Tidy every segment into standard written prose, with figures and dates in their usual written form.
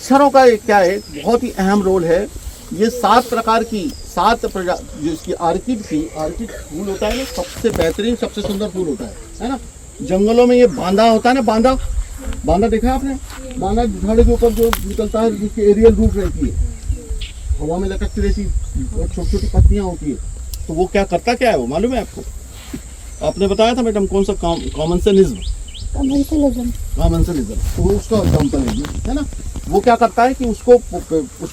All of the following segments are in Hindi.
मच्छरों का क्या है, बहुत ही अहम रोल है। ये 7 प्रकार की 7 जो इसकी ऑर्किड फूल होता है ना, सबसे बेहतरीन सबसे सुंदर फूल होता है ना। जंगलों में ये बांदा होता है ना, बांदा देखा है आपने? बांदा झाड़ के ऊपर जो निकलता है, जिसकी एरियल रूट रहती है, हवा में लटकती रहती और छोटी छोटी पत्तियां होती है। तो वो क्या करता क्या है वो मालूम है आपको? आपने बताया था मैडम, कौन सा कॉमनसेनिज्म, तो उसका एग्जाम्पल है ना। वो क्या करता है कि उसको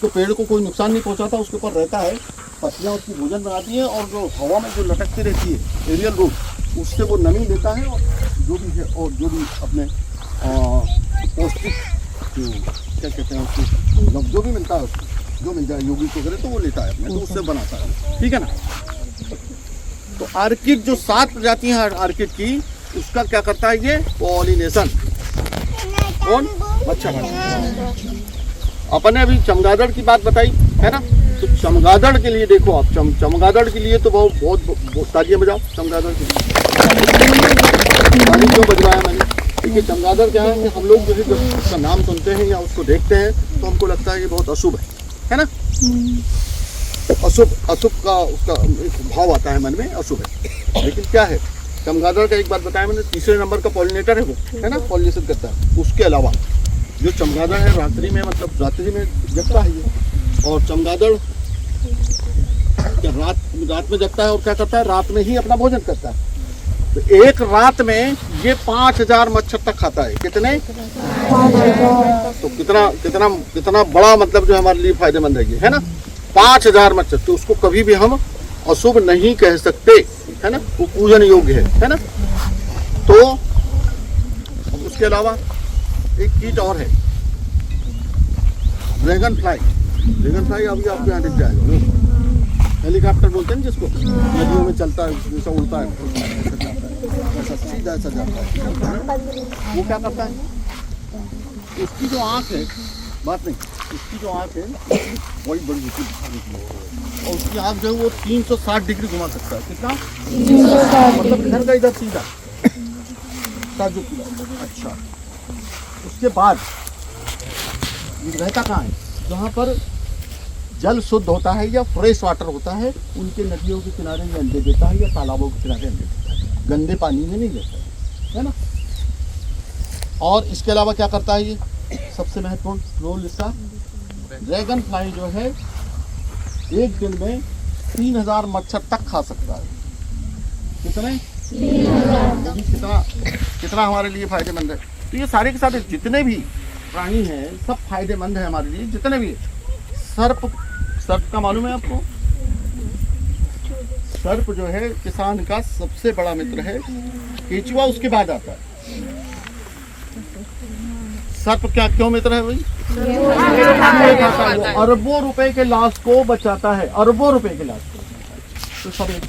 पेड़ को कोई नुकसान नहीं पहुंचाता, उसके ऊपर रहता है, पत्तियां उसकी भोजन बनाती है, और जो हवा में जो लटकती रहती है एरियल रूट, उससे वो नमी लेता है, और जो भी है, और जो भी अपने पौष्टिक जो क्या कहते हैं उसको, जो भी मिलता है उसको, जो मिल जाए योगी को करे तो वो लेता है अपने, तो उससे बनाता है, ठीक है ना। तो ऑर्किड जो 7 प्रजातियां हैं ऑर्किड की, उसका क्या करता है ये पॉलिनेशन, कौन? मच्छर। अपन ने अभी चमगादड़ की बात बताई है ना। तो चमगादड़ के लिए देखो आप, चमगादड़ के लिए तो बहुत तालियां बजाओ चमगादड़ के लिए। क्यों बजवाया मैंने? देखिए चमगादड़ क्या है कि हम लोग जो है जब उसका नाम सुनते हैं या उसको देखते हैं तो हमको लगता है ये बहुत अशुभ है ना। अशुभ का उसका एक भाव आता है मन में, अशुभ है। लेकिन क्या है, चमगादड़ का एक बात बताया मैंने, तीसरे नंबर का पॉलिनेटर है वो, है ना, पॉलिनेशन करता है। उसके अलावा जो चमगादड़ है रात्रि में, मतलब रात्रि में जगता है ये, और चमगादड़ रात में जगता है और क्या करता है, रात में ही अपना भोजन करता है। तो एक रात में ये 5000 मच्छर तक खाता है। कितने? तो कितना बड़ा, मतलब जो हमारे लिए फायदेमंद है ये, है ना। 5000 मच्छर, तो उसको कभी भी हम अशुभ नहीं कह सकते, है ना, वो पूजन योग्य है ना। तो उसके अलावा एक कीट और है, ड्रैगन फ्लाई अभी आपको यहाँ दिख जाएगा। हेलीकॉप्टर बोलते हैं जिसको, नदियों में चलता है, जैसा उड़ता है, ऐसा सीधा ऐसा जाता है। वो क्या करता है, उसकी जो आँख है, बात नहीं, उसकी जो आँख है बड़ी बड़ी होती है, और उसकी आँख जो है वो 360 डिग्री घुमा सकता है। कितना? 360, मतलब इधर का इधर सीधा। अच्छा, उसके बाद रहता कहाँ है? जहाँ पर जल शुद्ध होता है या फ्रेश वाटर होता है, उनके नदियों के किनारे में अंडे देता है, या तालाबों के किनारे अंडे देता है, गंदे पानी में नहीं देता है ना। और इसके अलावा क्या करता है ये, सबसे महत्वपूर्ण रोल इसका, ड्रैगन फ्लाई जो है एक दिन में 3000 मच्छर तक खा सकता है। कितने? 3000। कितना हमारे लिए फायदेमंद है। तो ये सारे के सारे जितने भी प्राणी हैं सब फायदेमंद है हमारे लिए, जितने भी। सर्प का मालूम है आपको? सर्प जो है किसान का सबसे बड़ा मित्र है, केचुआ उसके बाद आता है। सर्प क्या क्यों मित्र है भाई? अरबों रुपए के लाश को बचाता है, अरबों रुपए के लाश को। तो सब एक